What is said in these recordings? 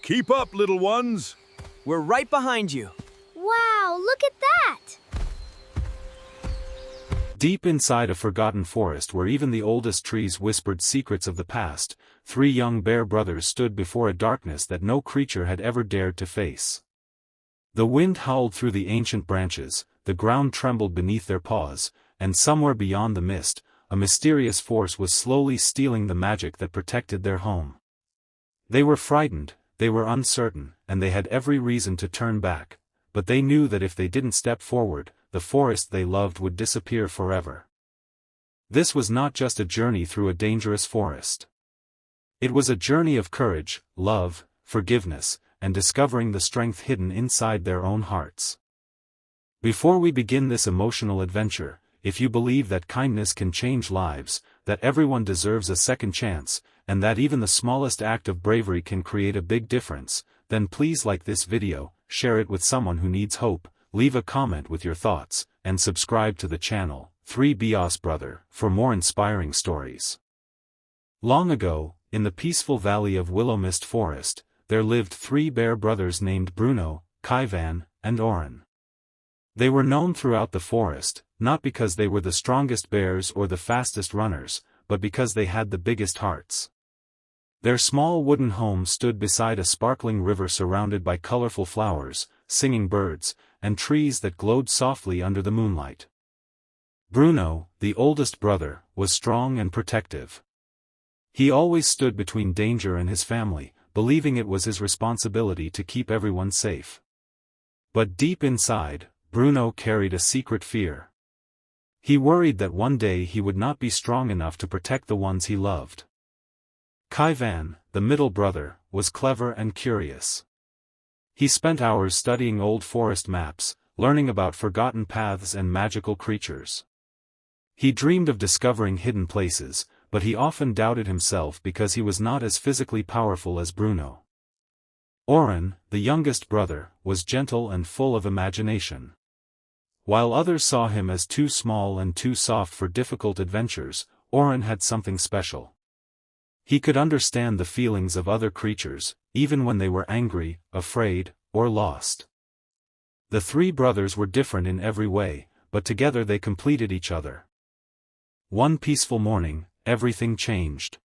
Keep up, little ones. We're right behind you. Wow, look at that! Deep inside a forgotten forest where even the oldest trees whispered secrets of the past, three young bear brothers stood before a darkness that no creature had ever dared to face. The wind howled through the ancient branches, the ground trembled beneath their paws, and somewhere beyond the mist, a mysterious force was slowly stealing the magic that protected their home. They were frightened, they were uncertain, and they had every reason to turn back, but they knew that if they didn't step forward, the forest they loved would disappear forever. This was not just a journey through a dangerous forest. It was a journey of courage, love, forgiveness, and discovering the strength hidden inside their own hearts. Before we begin this emotional adventure, if you believe that kindness can change lives, that everyone deserves a second chance, and that even the smallest act of bravery can create a big difference, then please like this video, share it with someone who needs hope, leave a comment with your thoughts, and subscribe to the channel, 3Bios Brother, for more inspiring stories. Long ago, in the peaceful valley of Willow Mist Forest, there lived three bear brothers named Bruno, Kaivan, and Oren. They were known throughout the forest, not because they were the strongest bears or the fastest runners, but because they had the biggest hearts. Their small wooden home stood beside a sparkling river surrounded by colorful flowers, singing birds, and trees that glowed softly under the moonlight. Bruno, the oldest brother, was strong and protective. He always stood between danger and his family, believing it was his responsibility to keep everyone safe. But deep inside, Bruno carried a secret fear. He worried that one day he would not be strong enough to protect the ones he loved. Kaivan, the middle brother, was clever and curious. He spent hours studying old forest maps, learning about forgotten paths and magical creatures. He dreamed of discovering hidden places, but he often doubted himself because he was not as physically powerful as Bruno. Oren, the youngest brother, was gentle and full of imagination. While others saw him as too small and too soft for difficult adventures, Oren had something special. He could understand the feelings of other creatures, even when they were angry, afraid, or lost. The three brothers were different in every way, but together they completed each other. One peaceful morning, everything changed.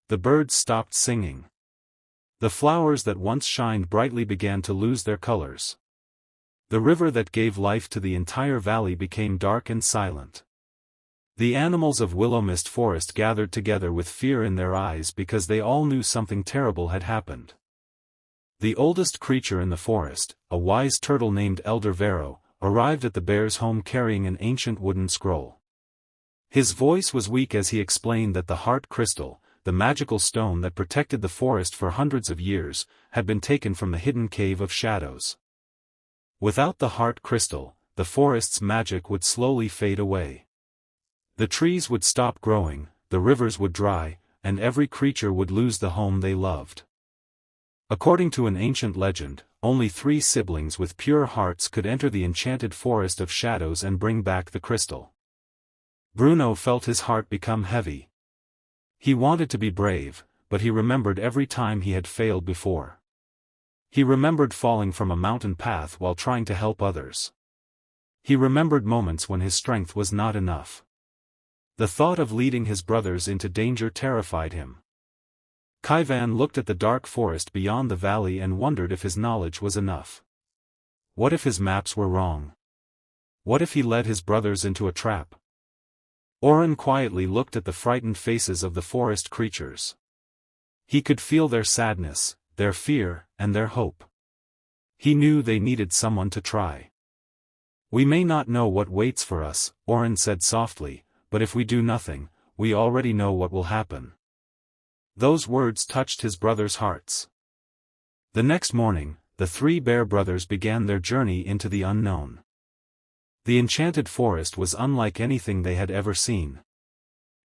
The birds stopped singing. The flowers that once shined brightly began to lose their colors. The river that gave life to the entire valley became dark and silent. The animals of Willow Mist Forest gathered together with fear in their eyes because they all knew something terrible had happened. The oldest creature in the forest, a wise turtle named Elder Vero, arrived at the bear's home carrying an ancient wooden scroll. His voice was weak as he explained that the heart crystal, the magical stone that protected the forest for hundreds of years, had been taken from the hidden cave of shadows. Without the heart crystal, the forest's magic would slowly fade away. The trees would stop growing, the rivers would dry, and every creature would lose the home they loved. According to an ancient legend, only 3 siblings with pure hearts could enter the enchanted forest of shadows and bring back the crystal. Bruno felt his heart become heavy. He wanted to be brave, but he remembered every time he had failed before. He remembered falling from a mountain path while trying to help others. He remembered moments when his strength was not enough. The thought of leading his brothers into danger terrified him. Kaivan looked at the dark forest beyond the valley and wondered if his knowledge was enough. What if his maps were wrong? What if he led his brothers into a trap? Oren quietly looked at the frightened faces of the forest creatures. He could feel their sadness, their fear, and their hope. He knew they needed someone to try. "We may not know what waits for us," Oren said softly, "but if we do nothing, we already know what will happen." Those words touched his brothers' hearts. The next morning, the 3 bear brothers began their journey into the unknown. The enchanted forest was unlike anything they had ever seen.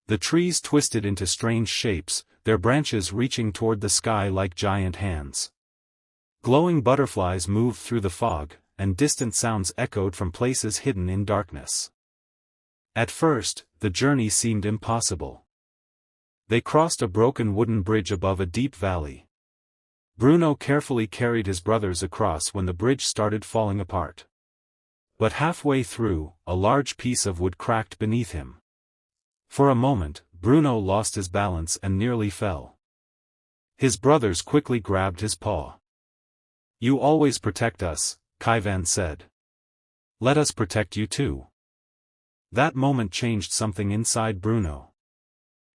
The trees twisted into strange shapes, their branches reaching toward the sky like giant hands. Glowing butterflies moved through the fog, and distant sounds echoed from places hidden in darkness. At first, the journey seemed impossible. They crossed a broken wooden bridge above a deep valley. Bruno carefully carried his brothers across when the bridge started falling apart. But halfway through, a large piece of wood cracked beneath him. For a moment, Bruno lost his balance and nearly fell. His brothers quickly grabbed his paw. "You always protect us," Kaivan said. "Let us protect you too." That moment changed something inside Bruno.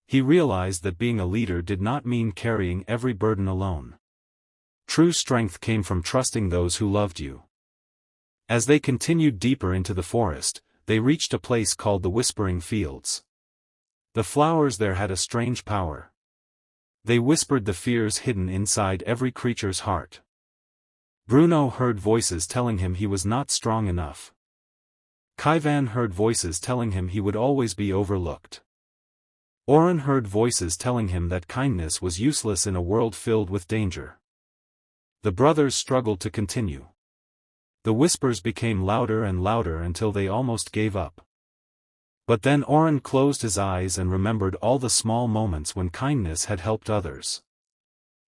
He realized that being a leader did not mean carrying every burden alone. True strength came from trusting those who loved you. As they continued deeper into the forest, they reached a place called the Whispering Fields. The flowers there had a strange power. They whispered the fears hidden inside every creature's heart. Bruno heard voices telling him he was not strong enough. Kaivan heard voices telling him he would always be overlooked. Oren heard voices telling him that kindness was useless in a world filled with danger. The brothers struggled to continue. The whispers became louder and louder until they almost gave up. But then Oren closed his eyes and remembered all the small moments when kindness had helped others.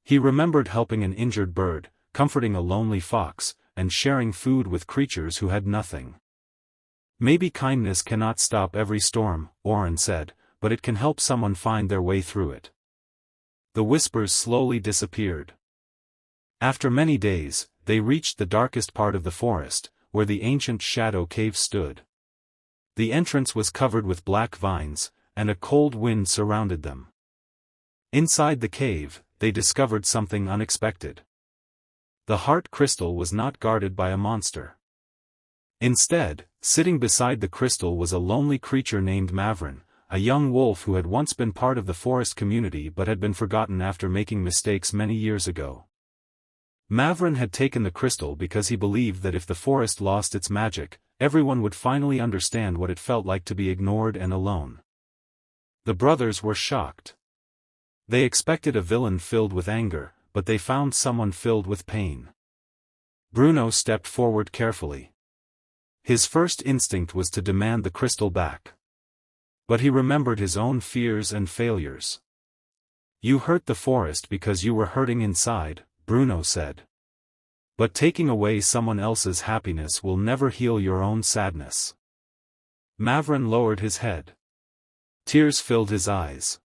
He remembered helping an injured bird, comforting a lonely fox, and sharing food with creatures who had nothing. "Maybe kindness cannot stop every storm," Oren said, "but it can help someone find their way through it." The whispers slowly disappeared. After many days, they reached the darkest part of the forest, where the ancient shadow cave stood. The entrance was covered with black vines, and a cold wind surrounded them. Inside the cave, they discovered something unexpected. The heart crystal was not guarded by a monster. Instead, sitting beside the crystal was a lonely creature named Mavrin, a young wolf who had once been part of the forest community but had been forgotten after making mistakes many years ago. Mavrin had taken the crystal because he believed that if the forest lost its magic, everyone would finally understand what it felt like to be ignored and alone. The brothers were shocked. They expected a villain filled with anger, but they found someone filled with pain. Bruno stepped forward carefully. His first instinct was to demand the crystal back. But he remembered his own fears and failures. "You hurt the forest because you were hurting inside," Bruno said. "But taking away someone else's happiness will never heal your own sadness." Mavrin lowered his head. Tears filled his eyes.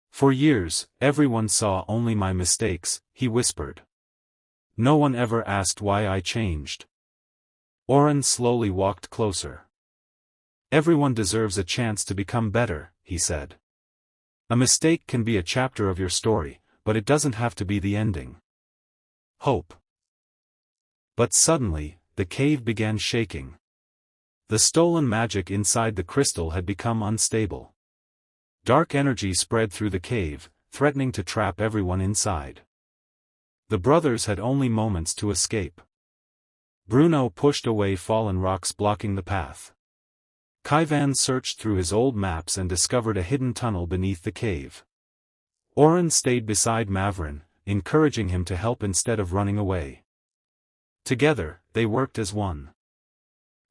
"For years, everyone saw only my mistakes," he whispered. "No one ever asked why I changed." Oren slowly walked closer. "Everyone deserves a chance to become better," he said. "A mistake can be a chapter of your story, but it doesn't have to be the ending." Hope. But suddenly, the cave began shaking. The stolen magic inside the crystal had become unstable. Dark energy spread through the cave, threatening to trap everyone inside. The brothers had only moments to escape. Bruno pushed away fallen rocks blocking the path. Kaivan searched through his old maps and discovered a hidden tunnel beneath the cave. Oren stayed beside Mavrin, encouraging him to help instead of running away. Together, they worked as one.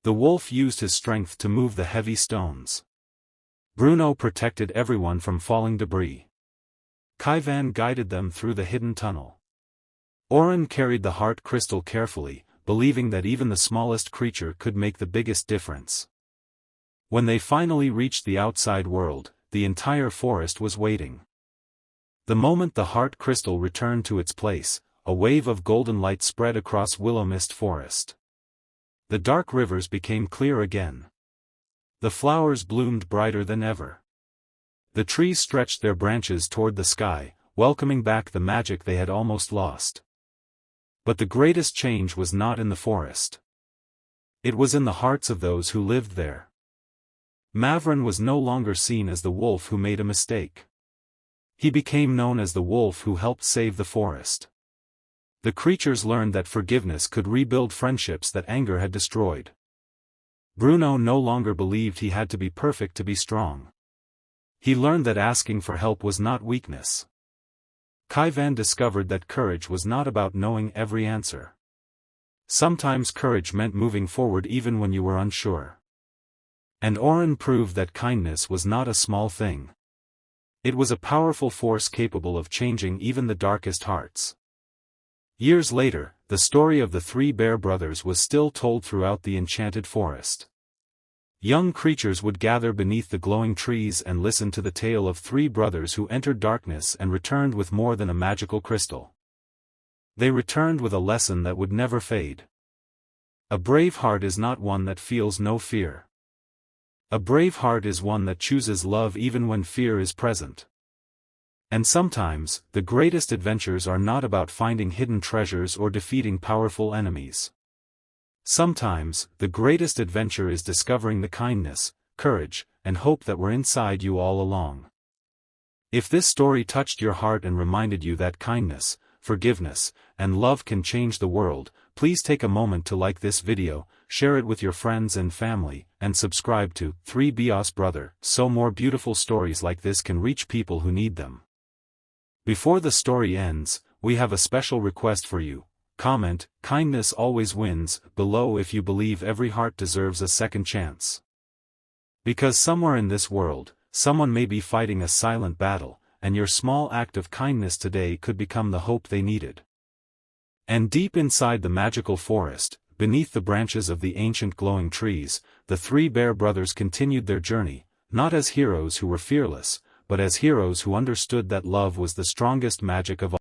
The wolf used his strength to move the heavy stones. Bruno protected everyone from falling debris. Kaivan guided them through the hidden tunnel. Oren carried the heart crystal carefully, believing that even the smallest creature could make the biggest difference. When they finally reached the outside world, the entire forest was waiting. The moment the heart crystal returned to its place, a wave of golden light spread across Willow Mist Forest. The dark rivers became clear again. The flowers bloomed brighter than ever. The trees stretched their branches toward the sky, welcoming back the magic they had almost lost. But the greatest change was not in the forest. It was in the hearts of those who lived there. Mavrin was no longer seen as the wolf who made a mistake. He became known as the wolf who helped save the forest. The creatures learned that forgiveness could rebuild friendships that anger had destroyed. Bruno no longer believed he had to be perfect to be strong. He learned that asking for help was not weakness. Kaivan discovered that courage was not about knowing every answer. Sometimes courage meant moving forward even when you were unsure. And Oren proved that kindness was not a small thing. It was a powerful force capable of changing even the darkest hearts. Years later, the story of the three bear brothers was still told throughout the enchanted forest. Young creatures would gather beneath the glowing trees and listen to the tale of three brothers who entered darkness and returned with more than a magical crystal. They returned with a lesson that would never fade. A brave heart is not one that feels no fear. A brave heart is one that chooses love even when fear is present. And sometimes, the greatest adventures are not about finding hidden treasures or defeating powerful enemies. Sometimes, the greatest adventure is discovering the kindness, courage, and hope that were inside you all along. If this story touched your heart and reminded you that kindness, forgiveness, and love can change the world, please take a moment to like this video, share it with your friends and family, and subscribe to 3BOS Brother, so more beautiful stories like this can reach people who need them. Before the story ends, we have a special request for you. Comment, "Kindness always wins," below if you believe every heart deserves a second chance. Because somewhere in this world, someone may be fighting a silent battle, and your small act of kindness today could become the hope they needed. And deep inside the magical forest, beneath the branches of the ancient glowing trees, the three bear brothers continued their journey, not as heroes who were fearless, but as heroes who understood that love was the strongest magic of all.